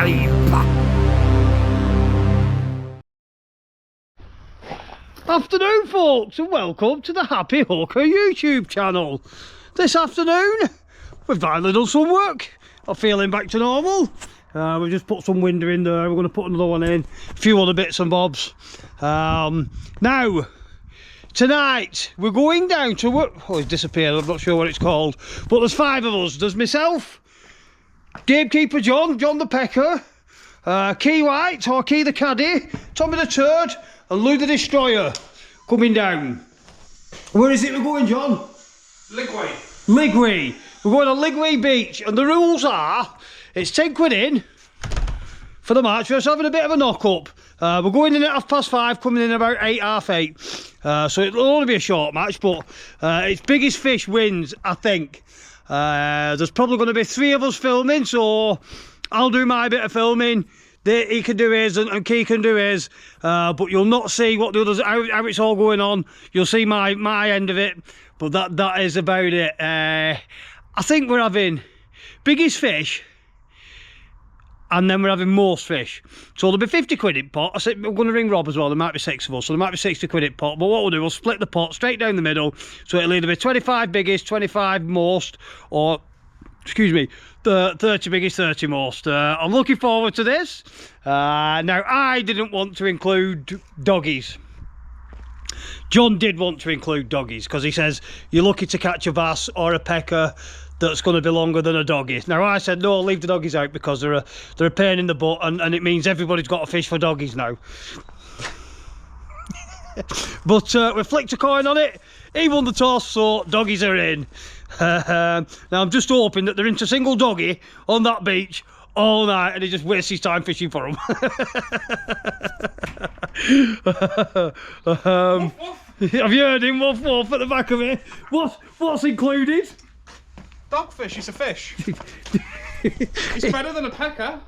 subscribe. Afternoon folks, and welcome to the Happy Hooker YouTube channel. This afternoon we've finally done some work. I'm feeling back to normal. We've just put some window in there, we're going to put another one in, a few other bits and bobs. Now tonight we're going down to work. Oh, it's disappeared, I'm not sure what it's called, but there's 5 of us. There's myself, Gamekeeper John the Pecker, Key White or Key the Caddy, Tommy the Turd and Lou the Destroyer coming down. Where is it we're going, John? Ligway. We're going to Ligway Beach, and the rules are it's 10 quid in for the match. We're just having a bit of a knock up. We're going in at 5:30, coming in about 8, half 8. So it'll only be a short match, but it's biggest fish wins, I think. There's probably going to be 3 of us filming, so I'll do my bit of filming. He can do his and Key can do his, but you'll not see what the others, how it's all going on. You'll see my end of it, but that is about it. I think we're having biggest fish, and then we're having most fish. So there'll be 50 quid in pot. I said we're going to ring Rob as well. There might be 6 of us, so there might be 60 quid in pot. But what we'll do, we'll split the pot straight down the middle. So it'll either be 25 biggest, 25 most, or excuse me, the 30 biggest, 30 most. I'm looking forward to this. Now, I didn't want to include doggies. John did want to include doggies because he says you're lucky to catch a bass or a pecker that's going to be longer than a doggie. Now, I said no, leave the doggies out because they're a pain in the butt, and it means everybody's got to fish for doggies now. But we flicked a coin on it. He won the toss, so doggies are in. Now I'm just hoping that they're into single doggy on that beach all night and he just wastes his time fishing for them. Have you heard him? Woof woof at the back of it. What's included? Dogfish is a fish. It's better than a pecker.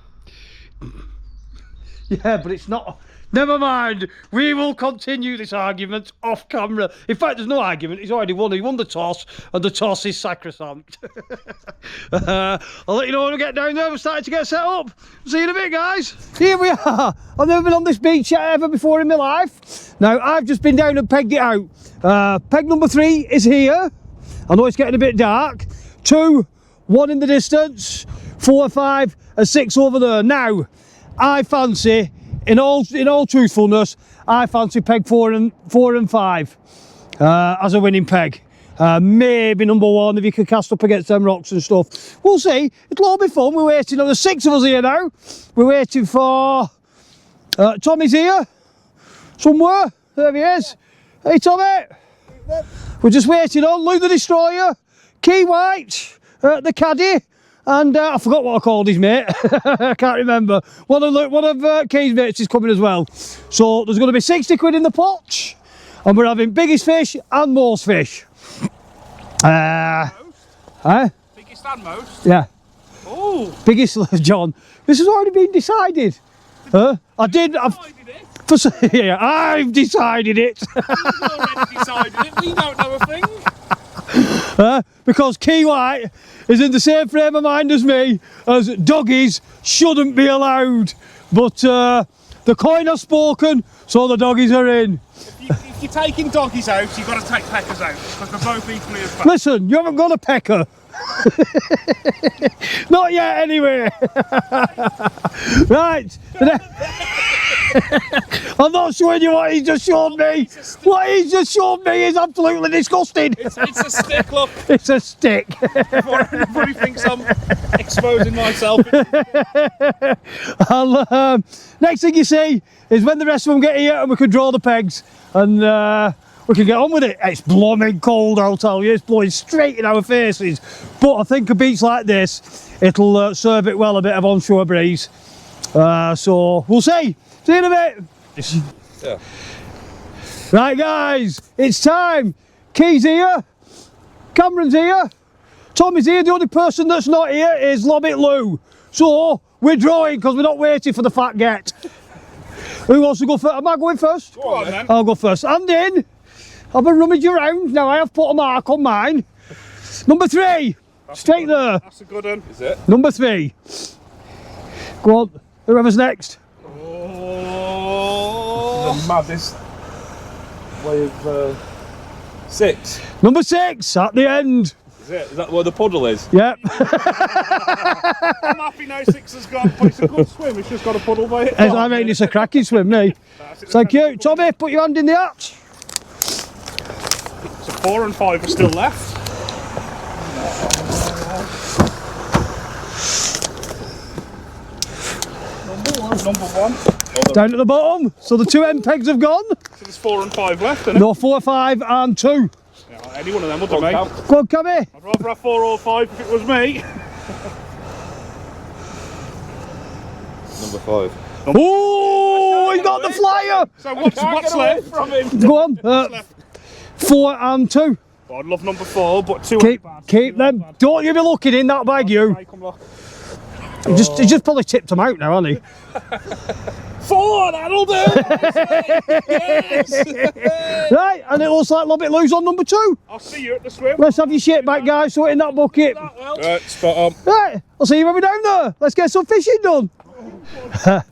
Yeah, but it's not. Never mind, we will continue this argument off camera. In fact, there's no argument, he's already won. He won the toss, and the toss is sacrosanct. I'll let you know when we get down there. We're starting to get set up. See you in a bit, guys. Here we are. I've never been on this beach ever before in my life. Now, I've just been down and pegged it out. Peg number 3 is here. I know it's getting a bit dark. 2, 1 in the distance, 4, 5, and 6 over there. Now, I fancy, in all truthfulness, I fancy peg 4 and 5 as a winning peg. Maybe number 1 if you can cast up against them rocks and stuff. We'll see. It'll all be fun. We're waiting. There's 6 of us here now. We're waiting for Tommy's here somewhere. There he is. Hey, Tommy. We're just waiting on Lou the Destroyer, Key White, the Caddy, and I forgot what I called his mate. I can't remember. One of Key's mates is coming as well. So there's going to be 60 quid in the pot, and we're having biggest fish and most fish. Biggest and most? Yeah. Oh. Biggest, John. This has already been decided. I've decided it. You've already decided it. We don't know a thing. Because Key White is in the same frame of mind as me, as doggies shouldn't be allowed. But the coin has spoken, so the doggies are in. If you're taking doggies out, you've got to take peckers out, because they're both equally as bad. Listen, you haven't got a pecker. Not yet, anyway. Right. I'm not showing you what he just showed me. What he's just showed me is absolutely disgusting. It's a stick, look. It's a stick. Before everybody thinks I'm exposing myself. Next thing you see is when the rest of them get here and we can draw the pegs and we can get on with it. It's blooming cold, I'll tell you. It's blowing straight in our faces. But I think a beach like this, it'll serve it well, a bit of onshore breeze. So we'll see. See you in a bit. Yeah. Right, guys, it's time. Key's here. Cameron's here. Tommy's here. The only person that's not here is Lobbit Lou. So we're drawing because we're not waiting for the fat get. Who wants to go first? Am I going first? Go on, then. I'll go first. And in. Have a rummage around. Now I have put a mark on mine. Number 3. Straight there. That's a good one. Is it? Number 3. Go on, whoever's next. Oh, the maddest way of 6. Number 6 at the end. Is it? Is that where the puddle is? Yep. I'm happy now 6 has gone. But it's a good swim. It's just got a puddle by it. I mean, it's a cracking swim, mate. Thank you. Tommy, put your hand in the hatch. So 4 and 5 are still left. Number one. Down at the bottom. So the 2 end pegs have gone. So there's 4 and 5 left, isn't it? No, 4, 5 and 2. Yeah, any one of them will do, mate. Go on, come here. I'd rather have 4 or 5 if it was me. Number 5. Oh, he got the flyer. So what's left from him? Go on. 4 and 2. Well, I'd love number 4, but 2 ain't bad. Keep them. Don't you be looking in that bag, you. Hey, come look. He just probably tipped them out now, hasn't he? 4, that'll do! Yes! Right, and it looks like Lobbit lose on number 2. I'll see you at the swim. Let's have your shit back, guys. Throw it in that bucket. Right, spot on. Right, I'll see you when we're down there. Let's get some fishing done.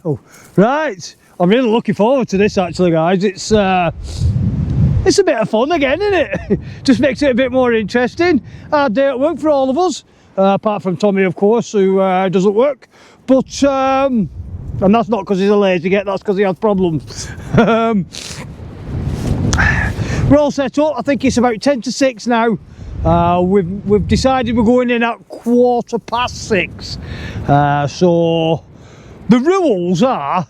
Oh, right, I'm really looking forward to this, actually, guys. It's a bit of fun again, isn't it? Just makes it a bit more interesting. Hard day at work for all of us. Apart from Tommy, of course, who doesn't work, but and that's not because he's a lazy get, that's because he has problems. We're all set up. I think it's about 10 to 6 now. We've decided we're going in at 6:15. So the rules are,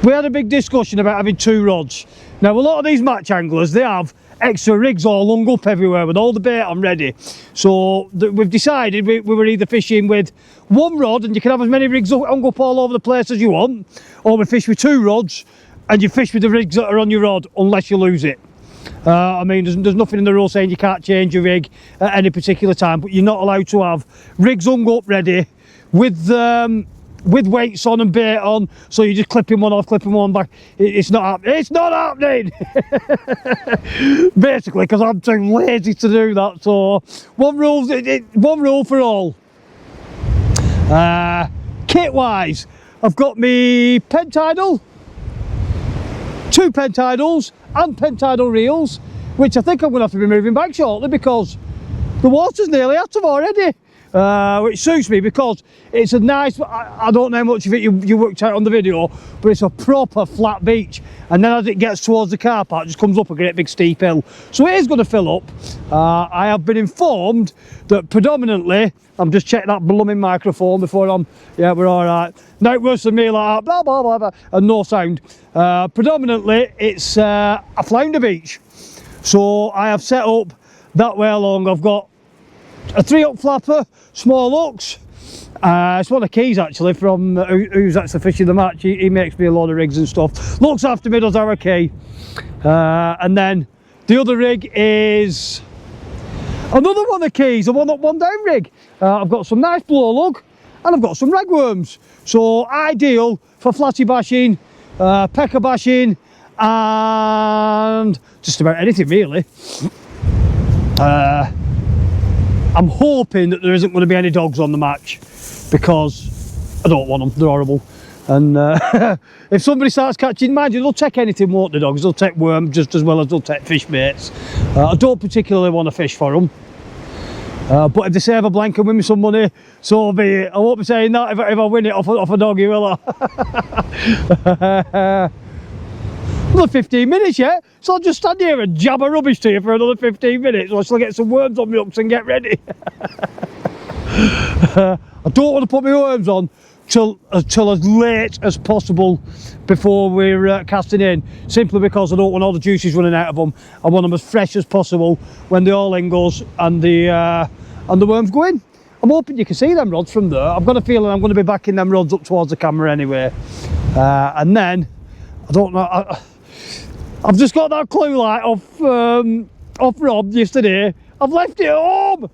we had a big discussion about having 2 rods. Now a lot of these match anglers, they have extra rigs all hung up everywhere with all the bait on ready. So we've decided we were either fishing with 1 rod and you can have as many rigs hung up all over the place as you want, or we fish with 2 rods and you fish with the rigs that are on your rod unless you lose it. I mean, there's nothing in the rule saying you can't change your rig at any particular time, but you're not allowed to have rigs hung up ready with weights on and bait on, so you're just clipping one off, clipping one back. It's not happening. It's not happening. Basically, because I'm too lazy to do that. So one rule for all. Kit wise, I've got me pentidal, 2 pentidals and pentidal reels, which I think I'm going to have to be moving back shortly because the water's nearly out of already. Which suits me because it's a nice, I don't know how much of it you worked out on the video, but it's a proper flat beach, and then as it gets towards the car park it just comes up a great big steep hill, so it is going to fill up. I have been informed that predominantly, I'm just checking that blooming microphone before yeah, we're alright, no worse than me like that, blah blah blah blah, and no sound. Predominantly it's a flounder beach, so I have set up that way along. I've got a 3-hook flapper, small hooks. It's one of Keys actually, from who's actually fishing the match. He makes me a lot of rigs and stuff. Looks after me, does our key. And then the other rig is another one of Keys, a 1 up 1 down rig. I've got some nice blow lug and I've got some ragworms. So ideal for flatty bashing, pecker bashing, and just about anything really. I'm hoping that there isn't going to be any dogs on the match because I don't want them, they're horrible. And if somebody starts catching, mind you, they'll take anything, won't the dogs? They'll take worms just as well as they'll take fish baits. I don't particularly want to fish for them. But if they save a blank and win me some money, so be it. I won't be saying that if I win it off a doggy, will I? Another 15 minutes yet, so I'll just stand here and jabber rubbish to you for another 15 minutes, or shall I get some worms on my hooks and get ready? I don't want to put my worms on till as late as possible before we're casting in, simply because I don't want all the juices running out of them. I want them as fresh as possible when the all in goes and the worms go in. I'm hoping you can see them rods from there. I've got a feeling I'm going to be backing them rods up towards the camera anyway, and then I don't know. I've just got that clue light off Rob yesterday. I've left it at home.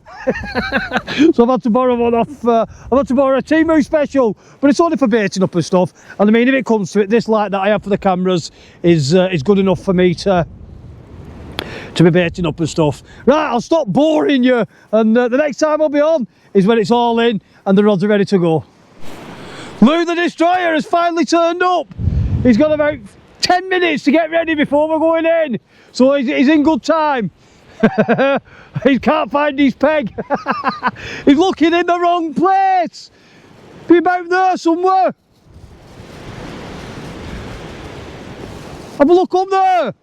So I've had to borrow one off. I've had to borrow a Temu special, but it's only for baiting up and stuff. And I mean, if it comes to it, this light that I have for the cameras is good enough for me to be baiting up and stuff. Right, I'll stop boring you, and the next time I'll be on is when it's all in and the rods are ready to go. Lou the Destroyer has finally turned up. He's got about 10 minutes to get ready before we're going in. So he's in good time. He can't find his peg. He's looking in the wrong place. Be about there somewhere. Have a look up there.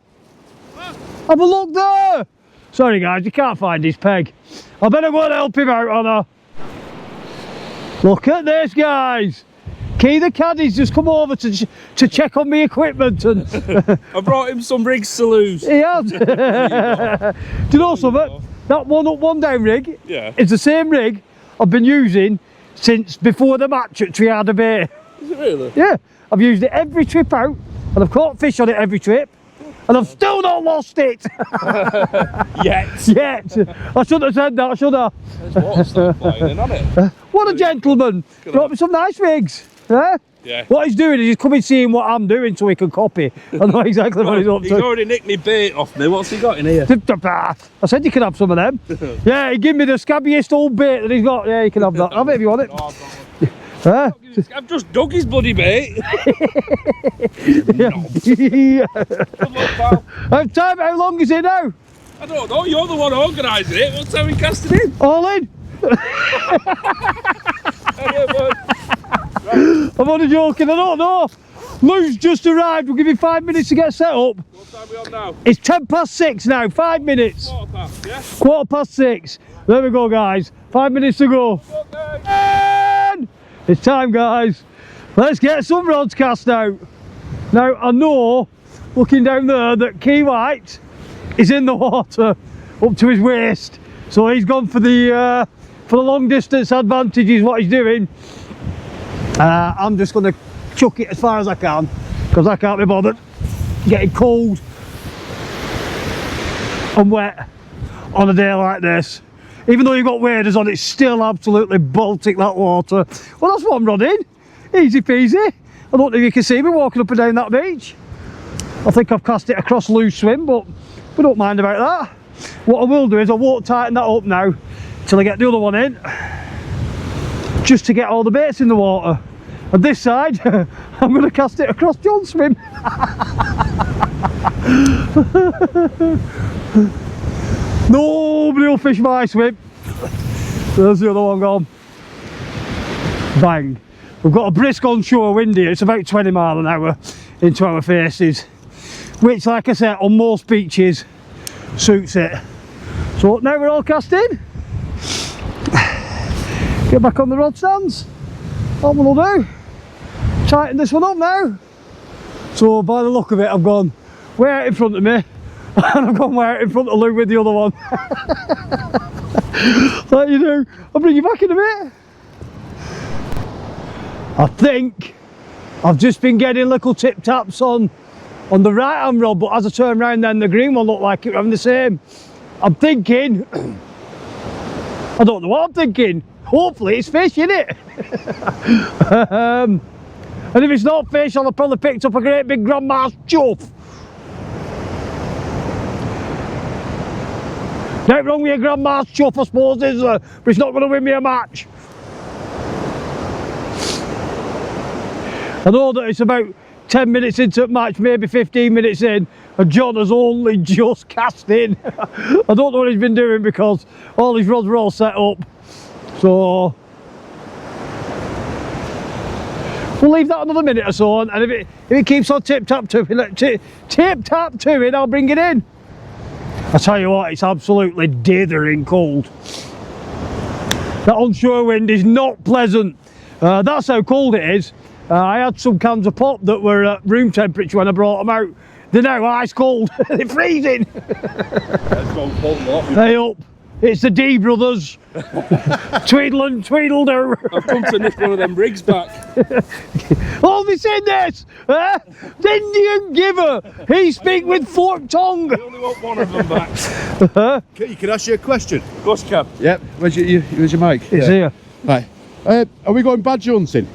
Have a look there. Sorry guys, he can't find his peg. I better go and help him out, Anna. Look at this, guys. Key the caddy's just come over to check on my equipment, and I brought him some rigs to lose. he has. Do you know something? That one up, one down rig is the same rig I've been using since before the match at Triada Bay. Is it really? Yeah, I've used it every trip out, and I've caught fish on it every trip, and I've still not lost it. Yet. Yet. I shouldn't have said that, should I? There's water stuff flying in on it. What a gentleman. Brought me some nice rigs. Yeah. What he's doing is he's coming seeing what I'm doing so he can copy. I know exactly what he's up He's to. already nicked me bait off me. What's he got in here? I said you can have some of them. Yeah, he gave me the scabbiest old bait that he's got. Yeah, you can have that. Have it if you want it. Oh, I've just dug his bloody bait. Yeah. Good luck, pal. How long is it now? I don't know. You're the one organising it. What time are we casting in? All in? Yeah, bud. I'm only joking, I don't know. Lou's just arrived, we'll give him 5 minutes to get set up. What time are we on now? It's 6:10 now, 5 minutes. Quarter past, yeah? 6:15. There we go, guys. 5 minutes to go. Okay. It's time, guys. Let's get some rods cast out. Now, I know, looking down there, that Key White is in the water up to his waist. So he's gone for the long distance advantage is what he's doing. I'm just going to chuck it as far as I can because I can't be bothered getting cold and wet on a day like this. Even though you've got waders on, it's still absolutely Baltic, that water. Well, that's what I'm running. Easy peasy. I don't know if you can see me walking up and down that beach. I think I've cast it across loose swim, but we don't mind about that. What I will do is I won't tighten that up now till I get the other one in, just to get all the baits in the water. And this side, I'm going to cast it across John's swim. Nobody will fish my swim. There's the other one gone. Bang. We've got a brisk onshore wind here. It's about 20 mile an hour into our faces, which, like I said, on most beaches suits it. So now we're all cast in. Get back on the rod stands. What we'll do, tighten this one up now. So by the look of it, I've gone way out in front of me, and I've gone way out in front of Lou with the other one. Like you do. I'll bring you back in a bit. I think I've just been getting little tip taps on the right hand rod, but as I turn around then the green one looked like it was having the same. I'm thinking, I don't know what I'm thinking. Hopefully it's fish, innit? And if it's not fish, I'll have probably picked up a great big grandma's chuff. Nothing wrong with your grandma's chuff, I suppose, is there? But it's not going to win me a match. I know that it's about 10 minutes into the match, maybe 15 minutes in, and John has only just cast in. I don't know what he's been doing because all his rods were all set up. So we'll leave that another minute or so, and if it keeps on tip tap to it, I'll bring it in. I tell you what, it's absolutely dithering cold. That onshore wind is not pleasant. That's how cold it is. I had some cans of pop that were at room temperature when I brought them out. They're now ice cold. They're freezing. Hey up. It's the D brothers. Tweedle and Tweedledoo. I've come to nick one of them rigs back. Oh, they said this. The Indian giver. He speak with forked tongue. I only want one of them back. You can ask you a question. Gosh, Cab. Yep. Where's your mic? It's here. Right. Are we going badger hunting?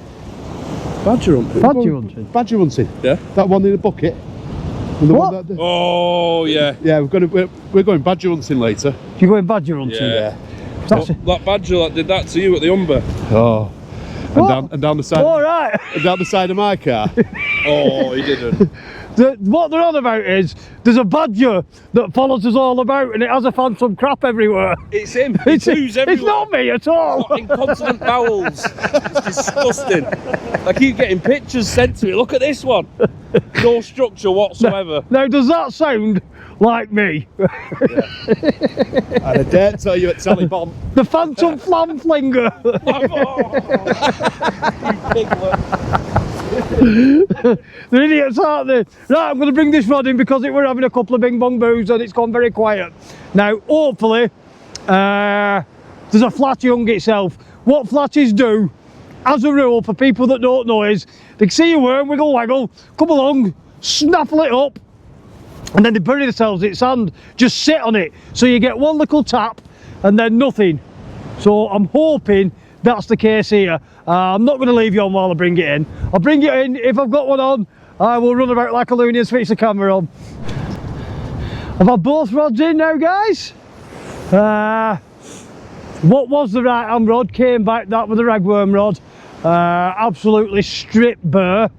Badger hunting? Badger hunting? Badger hunting. Yeah. That one in the bucket. And the What? One that, Oh, yeah. yeah, we're going badger hunting later. You going badger hunting? Yeah. That's That badger that did that to you at the Umber. Oh. And down the side. All right. And down the side of my car. Oh, he didn't. What they're on about is there's a badger that follows us all about and it has a phantom crap everywhere. It's him. He poos everywhere. It's not me at all. Incontinent bowels. It's disgusting. I keep getting pictures sent to me. Look at this one. No structure whatsoever. Now, does that sound like me? And I dare tell you, it's Sally Bomb. The phantom flam flinger. You piglet. They're idiots, aren't they? Right, I'm going to bring this rod in because we're having a couple of bing bong boos and it's gone very quiet. Now, hopefully, there's a flatty hung itself. What flatties do, as a rule, for people that don't know, is they see a worm, wiggle waggle, come along, snaffle it up, and then they bury themselves in sand, just sit on it. So you get one little tap and then nothing. So I'm hoping that's the case here. I'm not going to leave you on while I bring it in. I'll bring it in. If I've got one on, I will run about like a loony and switch the camera on. I've had both rods in now, guys. What was the right hand rod came back, that with the ragworm rod. Absolutely stripped bare.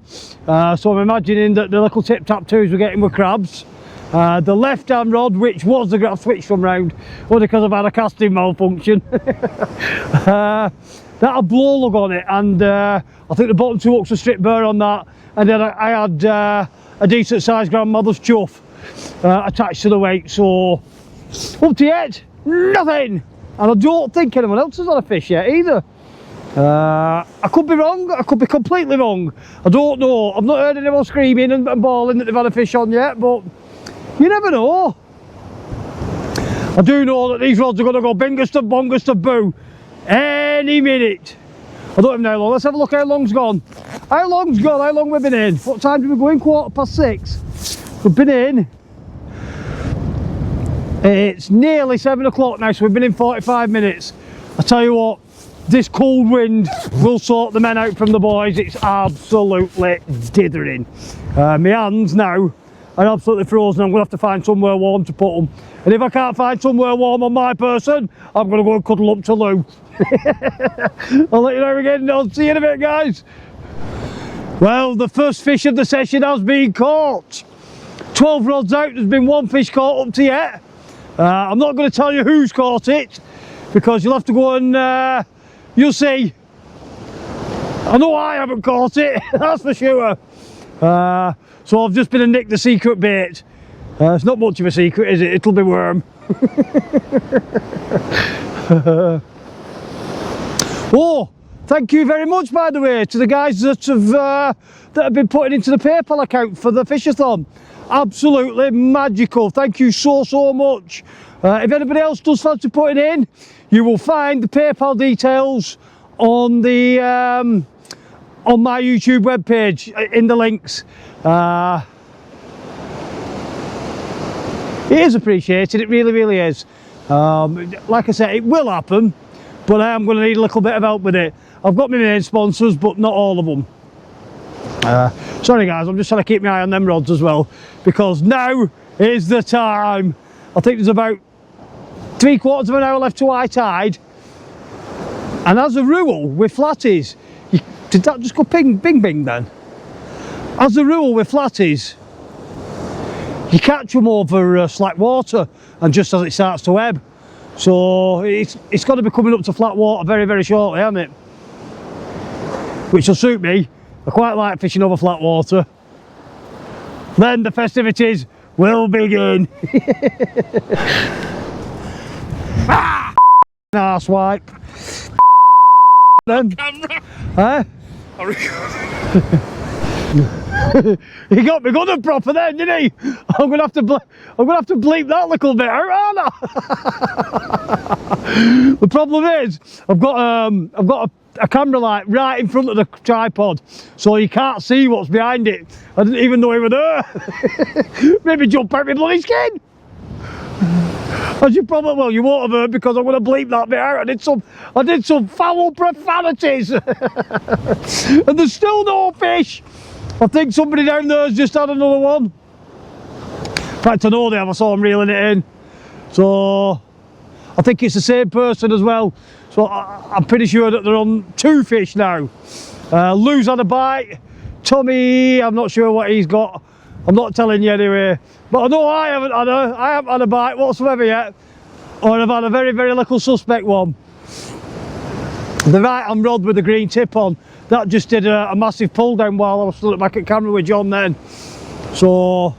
So I'm imagining that the little tip tap twos we're getting were crabs. The left hand rod, which was the I've switched from round only because I've had a casting malfunction. That had blow lug on it, and I think the bottom two hooks were stripped bare on that, and then I had a decent sized grandmother's chuff attached to the weight. So up to yet, nothing, and I don't think anyone else has had a fish yet either. I could be wrong, I could be completely wrong, I don't know. I've not heard anyone screaming and bawling that they've had a fish on yet, but you never know. I do know that these rods are going to go bingus to bongus to boo any minute. I don't even know how long. Let's have a look how long's gone. How long's gone? How long we've been in? What time did we go in? 6:15. We've been in. It's nearly 7 o'clock now, so we've been in 45 minutes. I tell you what, this cold wind will sort the men out from the boys. It's absolutely dithering. My hands now are absolutely frozen. I'm going to have to find somewhere warm to put them. And if I can't find somewhere warm on my person, I'm going to go and cuddle up to Lou. I'll let you know again. I'll see you in a bit, guys. Well, the first fish of the session has been caught. 12 rods out, there's been one fish caught up to yet. I'm not going to tell you who's caught it, because you'll have to go and you'll see. I know I haven't caught it, that's for sure. So I've just been and nicked the secret bait. It's not much of a secret, is it? It'll be worm. Oh, thank you very much, by the way, to the guys that have been putting into the PayPal account for the fishathon. Absolutely magical. Thank you so much. If anybody else does fancy putting in, you will find the PayPal details on the on my YouTube webpage in the links. It is appreciated, it really is. Like I said, it will happen, but I am going to need a little bit of help with it. I've got my main sponsors, but not all of them. Sorry guys, I'm just trying to keep my eye on them rods as well, because now is the time. I think there's about 3/4 of an hour left to high tide, and as a rule with flatties, did that just go ping bing bing then? As a rule with flatties, you catch them over slack water and just as it starts to ebb. So it's got to be coming up to flat water very shortly, hasn't it? Which will suit me. I quite like fishing over flat water. Then the festivities will begin. Ah! Arse wipe. Then. Camera. Huh? He got me good and proper then, didn't he? I'm gonna have to bleep that little bit out, aren't I? The problem is, I've got a camera light right in front of the tripod, so you can't see what's behind it. I didn't even know he was there. Maybe jump out my bloody skin. As you probably, well, you won't have heard because I'm going to bleep that bit out. I did some foul profanities. And there's still no fish. I think somebody down there's just had another one. In fact, I know they have. I saw them reeling it in. So I think it's the same person as well. So So I'm pretty sure that they're on 2 fish now. Lou's had a bite. Tommy, I'm not sure what he's got. I'm not telling you anyway. But I know I haven't had a bite whatsoever yet. Or I've had a very, very little suspect one. The right-hand rod with the green tip on, that just did a massive pull down while I was still back at camera with John then. So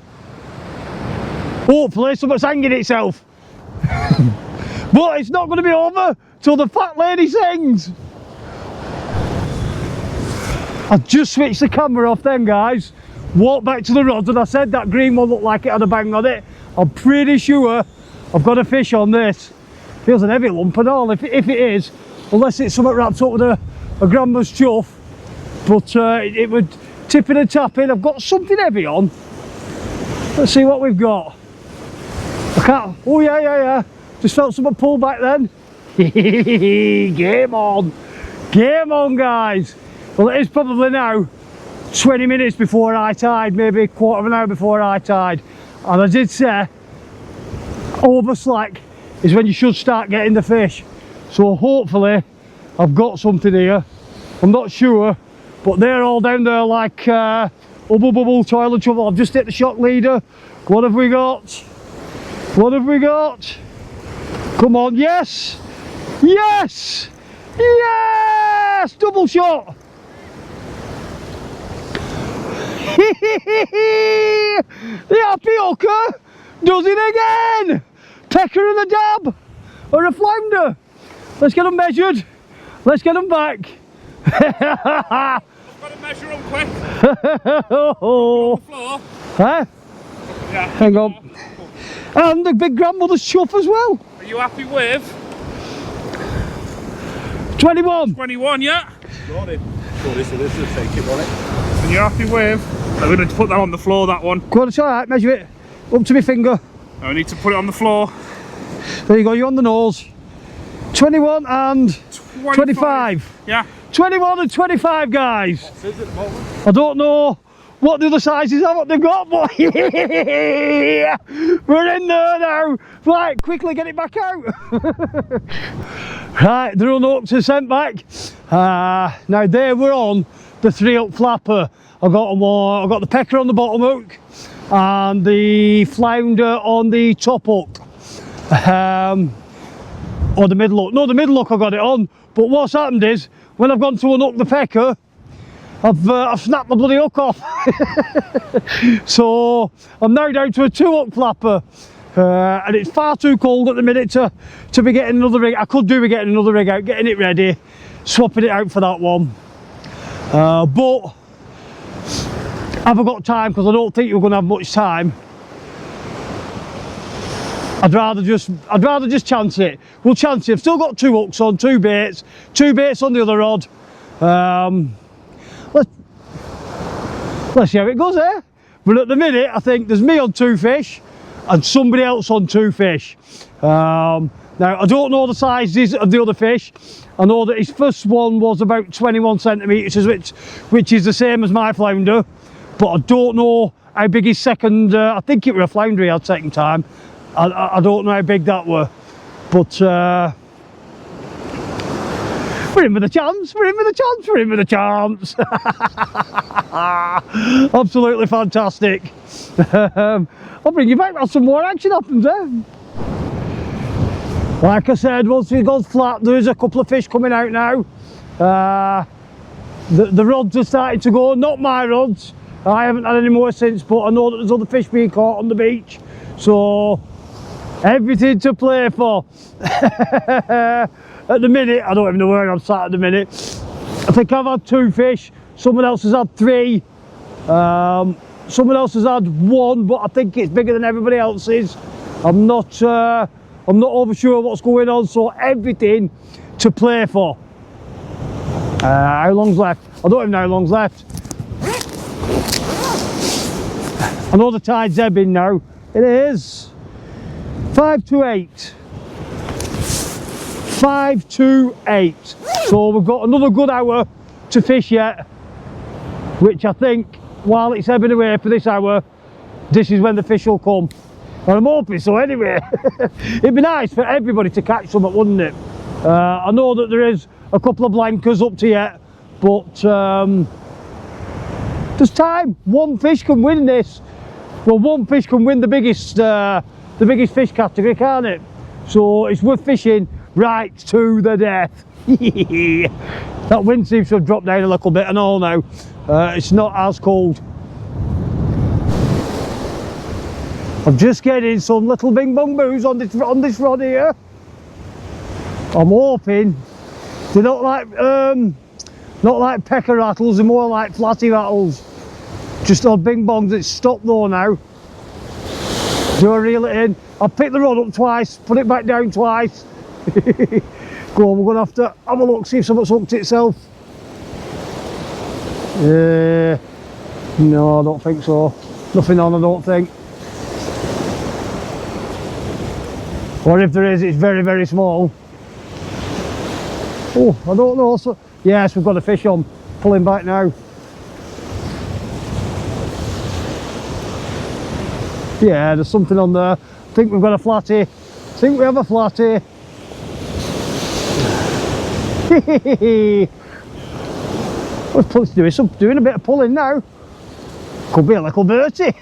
hopefully something's hanging itself. But it's not going to be over till the fat lady sings. I just switched the camera off then, guys. Walked back to the rods and I said that green one looked like it had a bang on it. I'm pretty sure I've got a fish on this. Feels an heavy lump and all, if it is, unless it's something wrapped up with a grandma's chuff. But it would tipping and tapping. I've got something heavy on. Let's see what we've got. I can't. Oh yeah. Just felt something pull back then. Game on, guys. Well, it is probably now 20 minutes before high tide, maybe a quarter of an hour before high tide. And I did say over slack is when you should start getting the fish. So hopefully I've got something here. I'm not sure, but they're all down there like Ubble Bubble, Toilet Trouble. I've just hit the shock leader. What have we got? What have we got? Come on, yes! Yes! Yes! Double shot! The happy hooker does it again! Pecker and a dab! Or a flounder! Let's get them measured. Let's get them back. I've got to measure them quick. On the floor. Huh? Yeah. Hang on. And the big grandmother's chuff as well. Are you happy with 21. 21, yeah? Got it. So this is take it on it. And you're happy with? I'm going to put that on the floor, that one. Go on, it's alright, measure it. Up to my finger. I need to put it on the floor. There you go, you're on the nose. 21 and 25. Yeah. 21 and 25, guys. What is it, Bolton? I don't know what the other sizes are, what they've got, but we're in there now. Right, quickly get it back out. Right, they're unhooked and sent back. Now they were on the 3-hook flapper. I got the pecker on the bottom hook and the flounder on the top hook. Or the middle hook. No, the middle hook I got it on. But what's happened is, when I've gone to unhook the pecker, I've snapped the bloody hook off. So I'm now down to a 2-hook flapper. And it's far too cold at the minute to be getting another rig. I could do with getting another rig out, getting it ready, swapping it out for that one. But have I got time? Because I don't think you're going to have much time. I'd rather just chance it. We'll chance it. I've still got 2 hooks on, 2 baits on the other rod. Let's see how it goes, eh? But at the minute, I think there's me on 2 fish and somebody else on 2 fish. Now, I don't know the sizes of the other fish. I know that his first one was about 21 centimetres, which is the same as my flounder. But I don't know how big his second, I think it was a flounder he had second time. I don't know how big that were. But we're in with a chance, we're in with a chance, we're in with a chance. Absolutely fantastic. I'll bring you back when some more action happens, eh? Like I said, once it goes flat, there's a couple of fish coming out now. The rods are starting to go, not my rods. I haven't had any more since, but I know that there's other fish being caught on the beach. So, everything to play for. At the minute, I don't even know where I'm sat at the minute. I think I've had 2 fish, someone else has had 3. Someone else has had 1, but I think it's bigger than everybody else's. I'm not over sure what's going on, so everything to play for. How long's left? I don't even know how long's left. I know the tide's ebbing now. It is 5 to 8. 5 to 8. So we've got another good hour to fish yet, which I think, while it's ebbing away for this hour, this is when the fish will come. And I'm hoping so anyway. It'd be nice for everybody to catch something, wouldn't it? I know that there is a couple of blankers up to yet, but there's time. One fish can win this. Well, one fish can win the biggest fish category, can't it? So it's worth fishing right to the death. That wind seems to have dropped down a little bit and all now. It's not as cold. I'm just getting some little bing bong boos on this rod here. I'm hoping they're not like pecker rattles, they're more like flatty rattles. Just odd bing bongs. It's stopped though now. Do I reel it in? I'll pick the rod up twice, put it back down twice. Go on, we're gonna have to have a look, see if something's hooked itself. No, I don't think so. Nothing on, I don't think. Or if there is, it's very, very small. Oh, I don't know. So, yes, we've got a fish on. Pulling back now. Yeah, there's something on there. I think we've got a flatty. I think we have a flatty. What's doing a bit of pulling now. Could be a little bertie.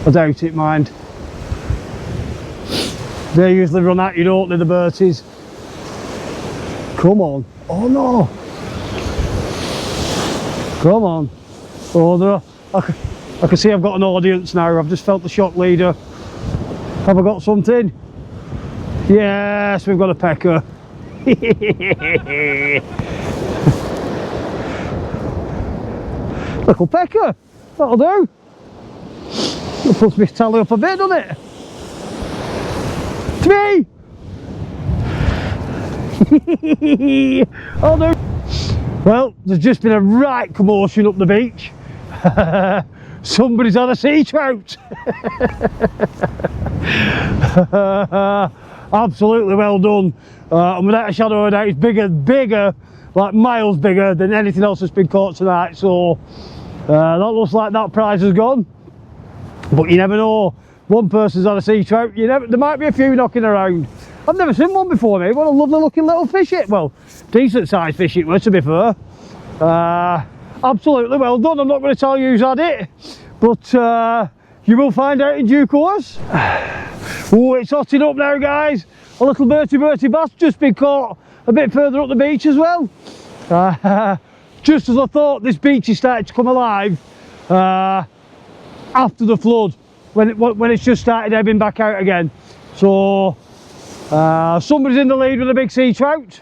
I doubt it, mind. They usually run at you, don't they, the berties? Come on. Oh no. Come on. Oh, there are, I can see I've got an audience now. I've just felt the shock leader. Have I got something? Yes, we've got a pecker. Little pecker. That'll do. It puts me tally up a bit, doesn't it? To me! Oh no! Well, there's just been a right commotion up the beach. Somebody's had a sea trout. Absolutely well done. And without a shadow of a doubt, it's bigger, like miles bigger than anything else that's been caught tonight. So that looks like that prize has gone. But you never know. One person's had a sea trout. There might be a few knocking around. I've never seen one before, mate. What a lovely looking little fish it. Well, decent sized fish it was, to be fair. Absolutely well done. I'm not going to tell you who's had it, but you will find out in due course. Oh, it's hotting up now, guys. A little bertie bass just been caught a bit further up the beach as well. Just as I thought, this beach is starting to come alive after the flood, when it's just started ebbing back out again. So somebody's in the lead with a big sea trout.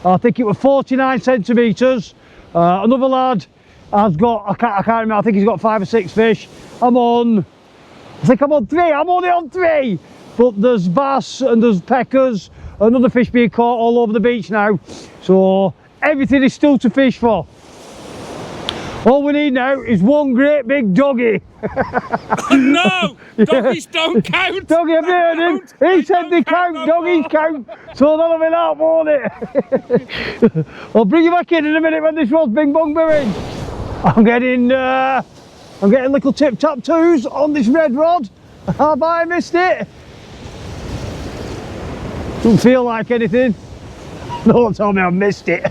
I think it was 49 centimetres. Another lad has got, I can't remember, I think he's got 5 or 6 fish. I think I'm on 3, I'm only on 3. But there's bass and there's peckers and other fish being caught all over the beach now. So everything is still to fish for. All we need now is one great big doggy. No! Doggies don't count! Doggy, have you heard him? He said they count, doggies count. So that'll be that, won't it? I'll bring you back in a minute when this rod's bing bong booming. I'm getting little tip tap twos on this red rod. Have I missed it? Doesn't feel like anything. Don't tell me I missed it.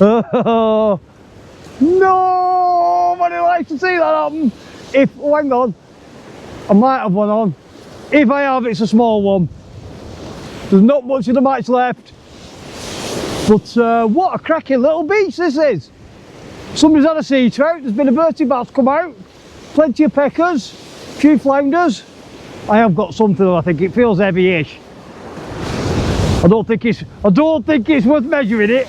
Oh, nobody likes to see that happen. Oh, hang on, I might have one on. If I have, it's a small one. There's not much of the match left. But what a cracking little beach this is. Somebody's had a sea trout, there's been a bertie bass come out, plenty of peckers, a few flounders. I have got something, I think. It feels heavy-ish. I don't think it's worth measuring it.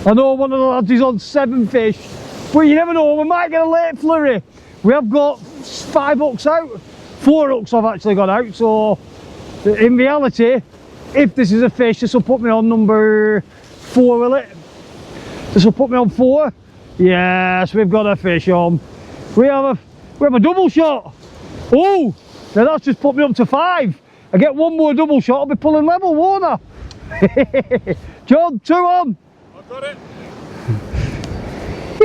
I know one of the lads is on 7 fish, but you never know, we might get a late flurry. We have got 5 hooks out, 4 hooks have actually gone out, so in reality, if this is a fish, this will put me on number 4, will it? This will put me on 4. Yes, we've got a fish on. We have a double shot. Oh, now that's just put me up to 5. I get one more double shot, I'll be pulling level, won't I? John, 2 on. I've got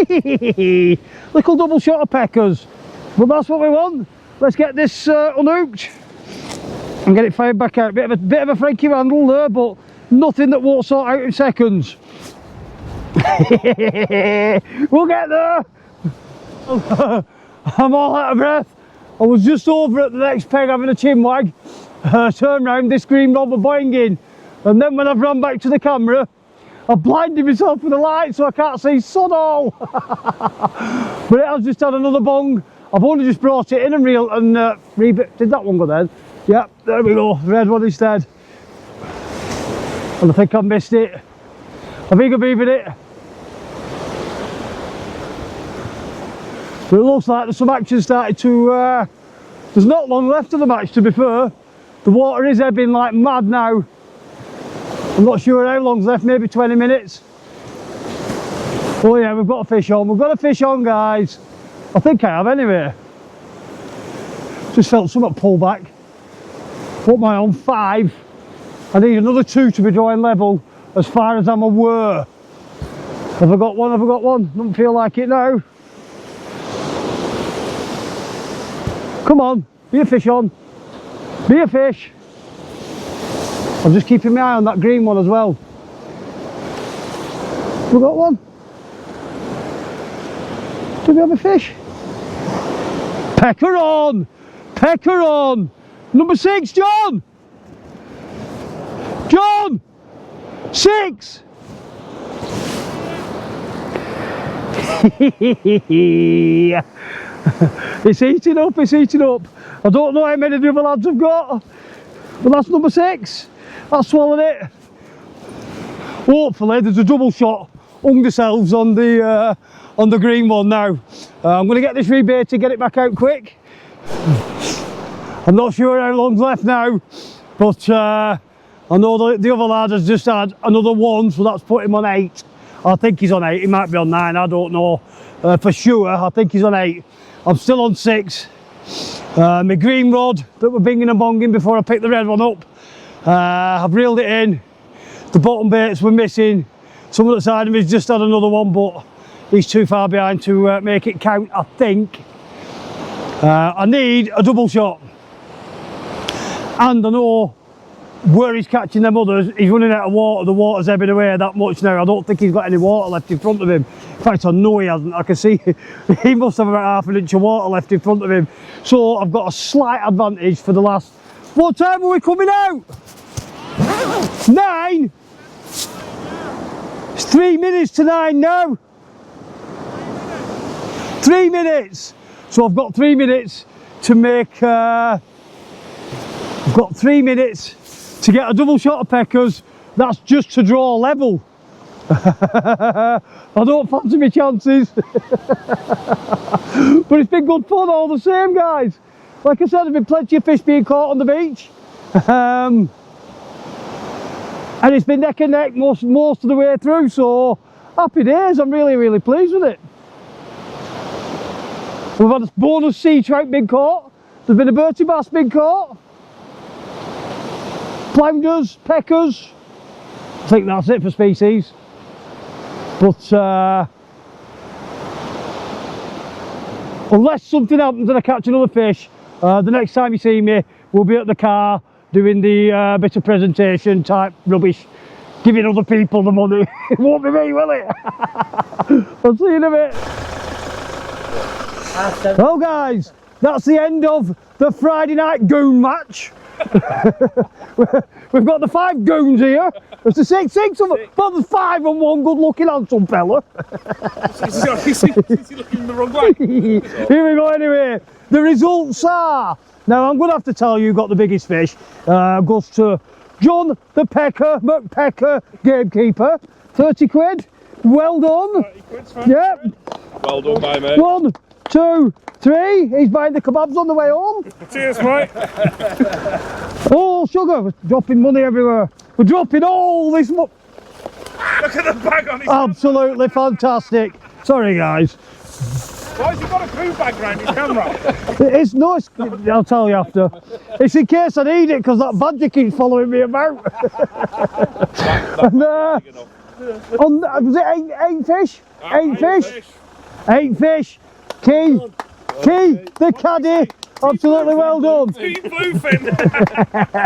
it. Little double shot of peckers. But that's what we want. Let's get this unhooked. and get it fired back out. Bit of a Frankie handle there, but nothing that won't sort out in seconds. We'll get there. I'm all out of breath. I was just over at the next peg having a chin wag. Turn round, this green rod was boinging, and then when I've run back to the camera, I blinded myself with the light so I can't see sod all. But it has just had another bong. I've only just brought it in and did that one go then? Yep, there we go, red one instead. And I think I've missed it. I think I've beavered it. But it looks like there's some action started to, there's not long left of the match, to be fair. The water is ebbing like mad now. I'm not sure how long's left, maybe 20 minutes. Oh yeah, we've got a fish on. We've got a fish on, guys. I think I have anyway. Just felt something pull back. Put my on 5. I need another 2 to be drawing level as far as I'm aware. Have I got one? Have I got one? Doesn't feel like it now. Come on, be a fish on. Be a fish. I'm just keeping my eye on that green one as well. We got one? Do we have a fish? Pecker on! Pecker on! Number 6, John! John! 6! It's eating up, it's eating up. I don't know how many the other lads have got, but that's number 6. I swallowed it. Hopefully there's a double shot hung themselves on the green one now. I'm going to get this rebaited, get it back out quick. I'm not sure how long's left now, but I know the other lad has just had another 1, so that's put him on 8. I think he's on 8, he might be on 9, I don't know for sure. I think he's on 8. I'm still on 6. My green rod that we're binging and bonging before I picked the red one up. I've reeled it in. The bottom baits were missing. Some of the side of me's just had another one, but he's too far behind to make it count, I think. I need a double shot. And I know where he's catching them others, he's running out of water. The water's ebbing away that much now. I don't think he's got any water left in front of him. In fact, I know he hasn't. I can see he must have about ½ inch of water left in front of him. So I've got a slight advantage for the last... What time are we coming out? 9? It's 3 minutes to 9 now. 3 minutes. So I've got 3 minutes to make... I've got 3 minutes to get a double shot of peckers. That's just to draw level. I don't fancy my chances. But it's been good fun all the same, guys. Like I said, there's been plenty of fish being caught on the beach. And it's been neck and neck most of the way through, so happy days. I'm really pleased with it. We've had a bonus sea trout being caught. There's been a Bertie bass being caught. Flounders, peckers. I think that's it for species. But unless something happens and I catch another fish, the next time you see me, we'll be at the car doing the bit of presentation type rubbish, giving other people the money. It won't be me, will it? I'll see you in a bit. Well guys, that's the end of the Friday night goon match. We've got the 5 goons here. There's the 6 of them, but there's 5 and 1 good looking handsome fella. Is he looking the wrong way? Here we go anyway. The results are, now I'm going to have to tell you who got the biggest fish. Goes to John the Pecker, McPecker, gamekeeper. 30 quid. Well done. 30 quid's fine. Yep. Well done, by mate. 1, 2, 3. He's buying the kebabs on the way home. Cheers, mate. Oh, sugar. We're dropping money everywhere. We're dropping all this money. Look at the bag on his Absolutely fantastic. Sorry, guys. Why has he got a poo bag round his camera? It's nice. I'll tell you after. It's in case I need it because that badger keeps following me about. And, was it 8 fish? 8 fish? 8 fish. Key, the caddy. Absolutely well done. Deep bluefin.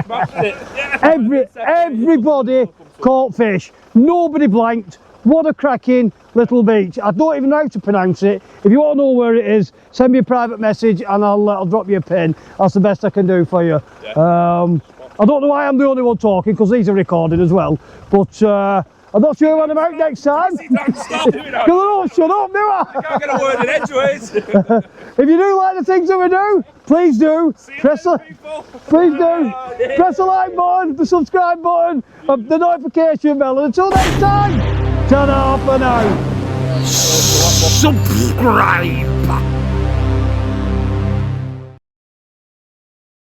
Smashed it. Everybody caught fish. Nobody blanked. What a cracking little beach. I don't even know how to pronounce it. If you want to know where it is, send me a private message and I'll drop you a pin. That's the best I can do for you. Yeah. I don't know why I'm the only one talking, because these are recorded as well. But I'm not sure when I'm out next time. Don't stop doing that. Because I don't shut up, do I? Can't get a word in edgeways. If you do like the things that we do, please do. Press the like button, the subscribe button, the notification bell. And until next time, ta-da for now. Subscribe.